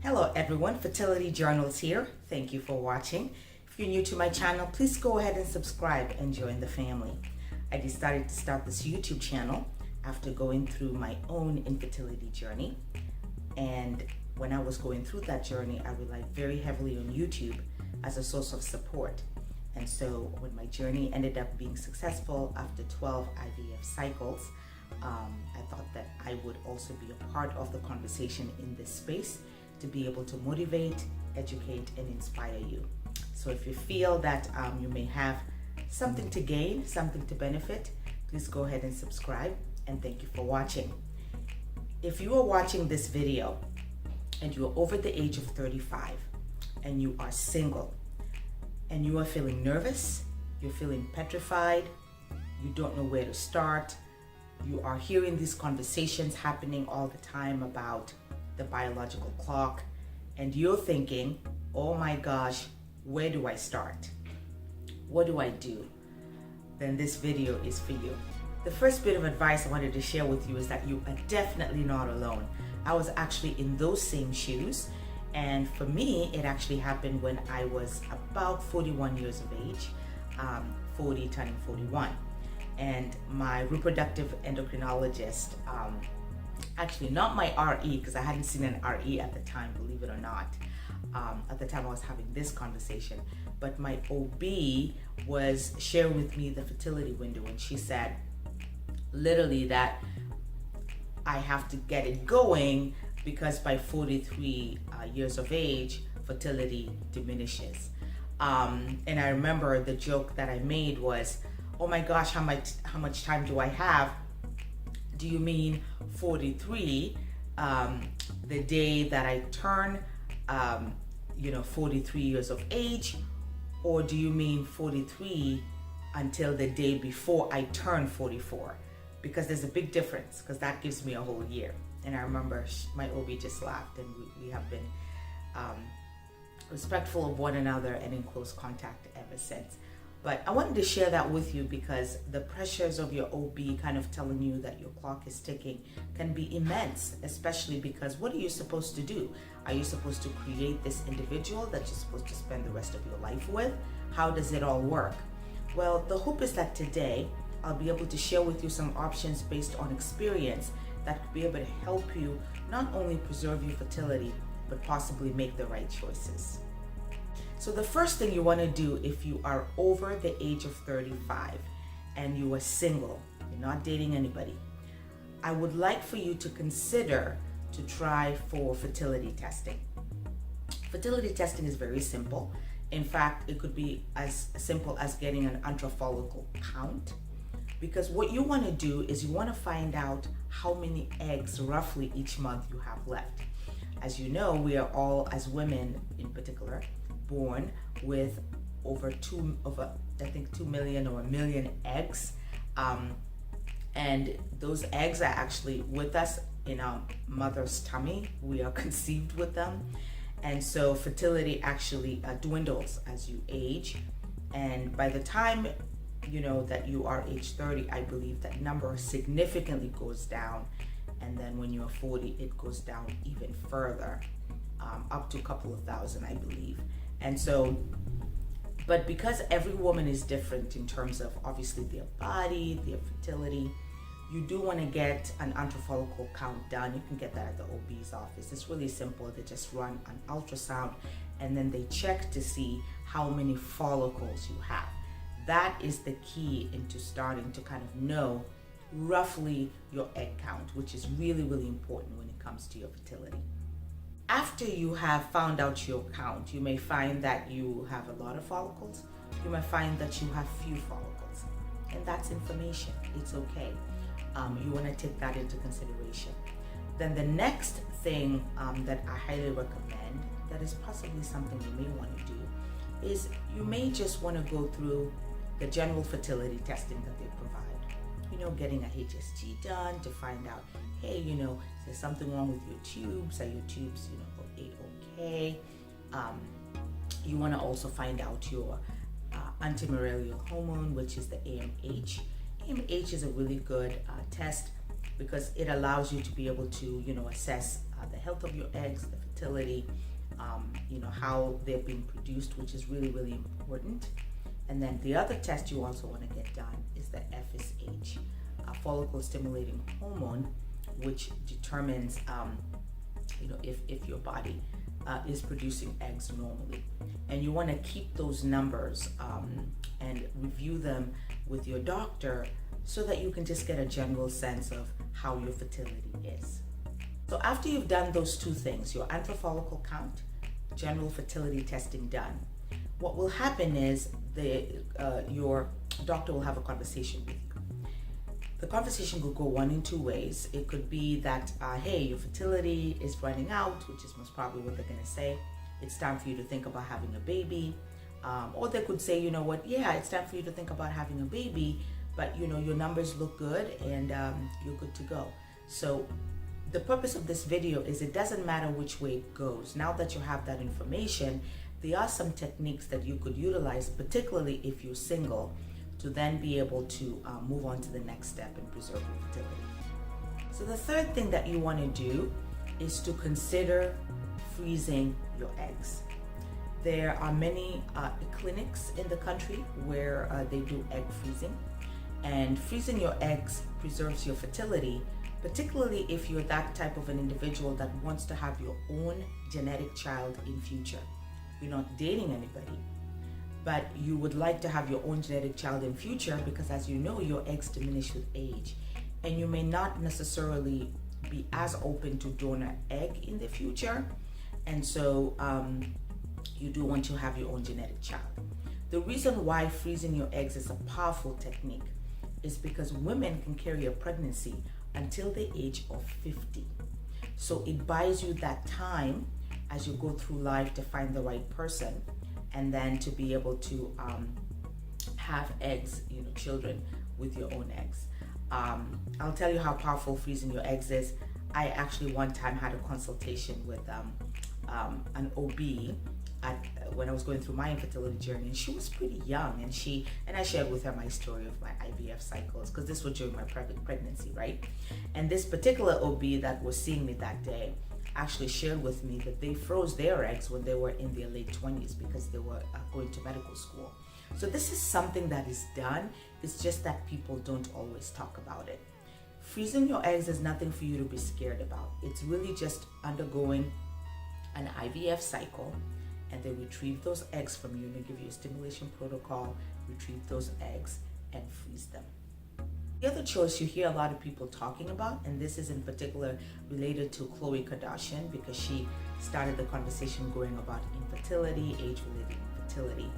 Hello everyone, Fertility Journals here. Thank you for watching. If you're new to my channel, please go ahead and subscribe and join the family. I decided to start this YouTube channel after going through my own infertility journey. And when I was going through that journey, I relied very heavily on YouTube as a source of support. And so when my journey ended up being successful after 12 IVF cycles, I thought that I would also be a part of the conversation in this space to be able to motivate, educate, and inspire you. So if you feel that you may have something to gain, something to benefit, please go ahead and subscribe, and thank you for watching. If you are watching this video and you are over the age of 35 and you are single and you are feeling nervous, you're feeling petrified, you don't know where to start, you are hearing these conversations happening all the time about the biological clock, and you're thinking, oh my gosh, where do I start? What do I do? Then this video is for you. The first bit of advice I wanted to share with you is that you are definitely not alone. I was actually in those same shoes, and for me, it actually happened when I was about 41 years of age, 40 turning 41. And my reproductive endocrinologist, actually not my RE, because I hadn't seen an RE at the time, believe it or not. At the time I was having this conversation, but my OB was sharing with me the fertility window, and she said literally that I have to get it going because by 43 years of age, fertility diminishes. And I remember the joke that I made was, oh my gosh, how much time do I have? Do you mean 43, the day that I turn 43 years of age, or do you mean 43 until the day before I turn 44? Because there's a big difference, because that gives me a whole year. And I remember my OB just laughed, and we have been respectful of one another and in close contact ever since. But I wanted to share that with you because the pressures of your OB kind of telling you that your clock is ticking can be immense, especially because what are you supposed to do? Are you supposed to create this individual that you're supposed to spend the rest of your life with? How does it all work? Well, the hope is that today I'll be able to share with you some options based on experience that could be able to help you not only preserve your fertility, but possibly make the right choices. So the first thing you want to do if you are over the age of 35 and you are single, you're not dating anybody, I would like for you to consider to try for fertility testing. Fertility testing is very simple. In fact, it could be as simple as getting an ultra-follicle count, because what you want to do is you want to find out how many eggs roughly each month you have left. As you know, we are all, as women in particular, born with over 2 million or 1 million eggs, and those eggs are actually with us in our mother's tummy. We are conceived with them, and so fertility actually dwindles as you age, and by the time that you are age 30, I believe that number significantly goes down, and then when you are 40 it goes down even further, up to a couple of thousand, I believe. And so, but because every woman is different in terms of obviously their body, their fertility, you do want to get an ultrafollicle count done. You can get that at the OB's office. It's really simple. They just run an ultrasound and then they check to see how many follicles you have. That is the key into starting to kind of know roughly your egg count, which is really, really important when it comes to your fertility. After you have found out your count, you may find that you have a lot of follicles. You might find that you have few follicles, and that's information. It's okay. You want to take that into consideration. Then the next thing that I highly recommend, that is possibly something you may want to do, is you may just want to go through the general fertility testing that they provide. Getting a HSG done to find out, hey, is there something wrong with your tubes? Are your tubes, A-okay? You want to also find out your antimalarial hormone, which is the AMH. AMH is a really good test because it allows you to be able to, assess the health of your eggs, the fertility, how they're being produced, which is really, really important. And then the other test you also want to get done is the FSH, follicle stimulating hormone, which determines, if your body is producing eggs normally. And you want to keep those numbers and review them with your doctor so that you can just get a general sense of how your fertility is. So after you've done those two things, your antral follicle count, general fertility testing done, what will happen is your doctor will have a conversation with you. The conversation could go one in two ways. It could be that, hey, your fertility is running out, which is most probably what they're going to say. It's time for you to think about having a baby. Or they could say, you know what, yeah, it's time for you to think about having a baby, but your numbers look good and you're good to go. So the purpose of this video is it doesn't matter which way it goes. Now that you have that information, there are some techniques that you could utilize, particularly if you're single, to then be able to move on to the next step and preserve your fertility. So the third thing that you want to do is to consider freezing your eggs. There are many clinics in the country where they do egg freezing, and freezing your eggs preserves your fertility, particularly if you're that type of an individual that wants to have your own genetic child in future. You're not dating anybody, but you would like to have your own genetic child in future because, as you know, your eggs diminish with age, and you may not necessarily be as open to donor egg in the future, and so you do want to have your own genetic child. The reason why freezing your eggs is a powerful technique is because women can carry a pregnancy until the age of 50. So it buys you that time as you go through life to find the right person, and then to be able to have eggs, children with your own eggs. I'll tell you how powerful freezing your eggs is. I actually one time had a consultation with an OB when I was going through my infertility journey, and she was pretty young, and I shared with her my story of my IVF cycles, because this was during my pregnancy, right? And this particular OB that was seeing me that day actually shared with me that they froze their eggs when they were in their late 20s because they were going to medical school. So this is something that is done. It's just that people don't always talk about it. Freezing your eggs is nothing for you to be scared about. It's really just undergoing an IVF cycle, and they retrieve those eggs from you, and they give you a stimulation protocol, retrieve those eggs, and freeze them. The other choice you hear a lot of people talking about, and this is in particular related to Khloe Kardashian because she started the conversation going about infertility, age-related infertility,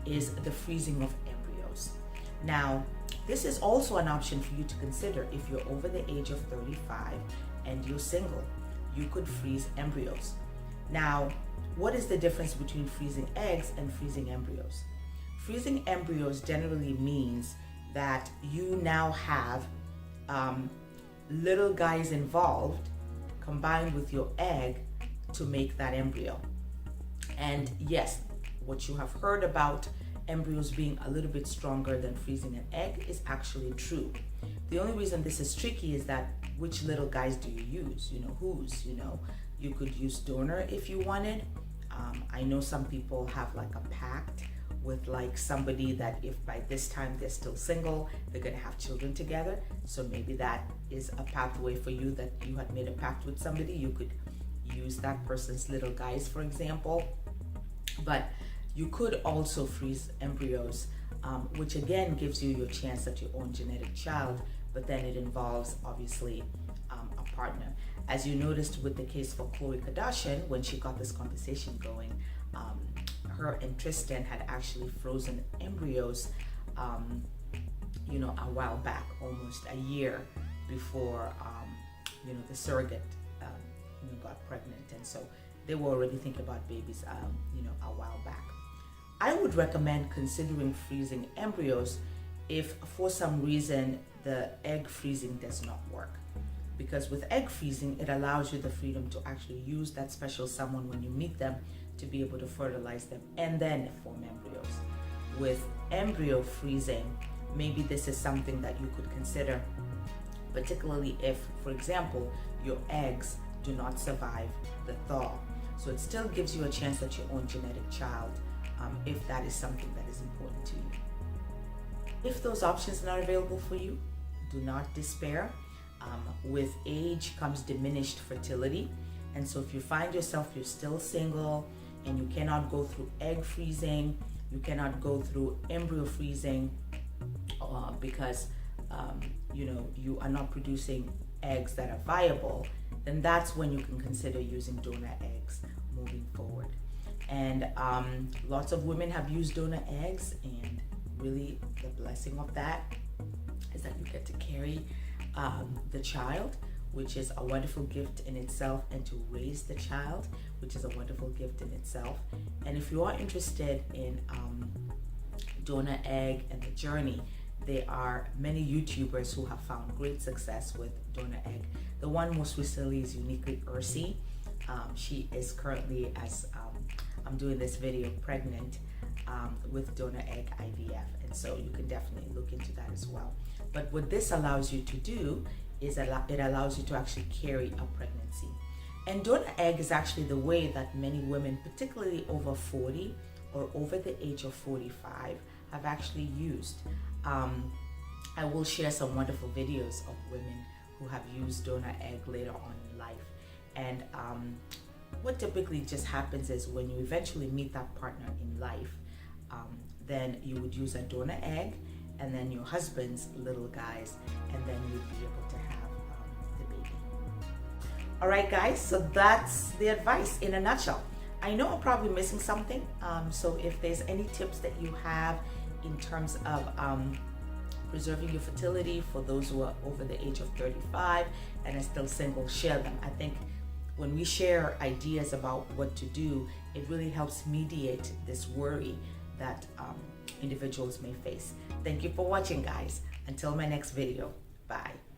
is the freezing of embryos. Now, this is also an option for you to consider if you're over the age of 35 and you're single. You could freeze embryos. Now, what is the difference between freezing eggs and freezing embryos? Freezing embryos generally means that you now have little guys involved combined with your egg to make that embryo. And yes, what you have heard about embryos being a little bit stronger than freezing an egg is actually true. The only reason this is tricky is that which little guys do you use? Whose? You could use donor if you wanted. I know some people have like a pact with like somebody that if by this time they're still single, they're gonna have children together. So maybe that is a pathway for you, that you had made a pact with somebody. You could use that person's little guys, for example. But you could also freeze embryos, which again gives you your chance at your own genetic child, but then it involves obviously a partner. As you noticed with the case for Khloe Kardashian, when she got this conversation going, her and Tristan had actually frozen embryos, a while back, almost a year before, the surrogate, got pregnant. And so they were already thinking about babies, a while back. I would recommend considering freezing embryos if for some reason the egg freezing does not work. Because with egg freezing, it allows you the freedom to actually use that special someone when you meet them to be able to fertilize them and then form embryos. With embryo freezing, maybe this is something that you could consider, particularly if, for example, your eggs do not survive the thaw. So it still gives you a chance at your own genetic child, if that is something that is important to you. If those options are not available for you, do not despair. With age comes diminished fertility. And so if you find yourself you're still single and you cannot go through egg freezing, you cannot go through embryo freezing because you are not producing eggs that are viable, then that's when you can consider using donor eggs moving forward. And lots of women have used donor eggs, and really the blessing of that is that you get to carry the child, which is a wonderful gift in itself, and to raise the child, which is a wonderful gift in itself. And if you are interested in donor egg and the journey, there are many YouTubers who have found great success with donor egg. The one most recently is Uniquely Ursi. She is currently, as I'm doing this video, pregnant with donor egg IVF, and so you can definitely look into that as well. But what this allows you to do is it allows you to actually carry a pregnancy. And donor egg is actually the way that many women, particularly over 40 or over the age of 45, have actually used. I will share some wonderful videos of women who have used donor egg later on in life. And what typically just happens is when you eventually meet that partner in life, then you would use a donor egg and then your husband's little guys, and then you'd be able to have the baby. All right, guys, so that's the advice in a nutshell. I know I'm probably missing something, so if there's any tips that you have in terms of preserving your fertility for those who are over the age of 35 and are still single, share them. I think when we share ideas about what to do, it really helps mediate this worry that individuals may face. Thank you for watching, guys. Until my next video, bye.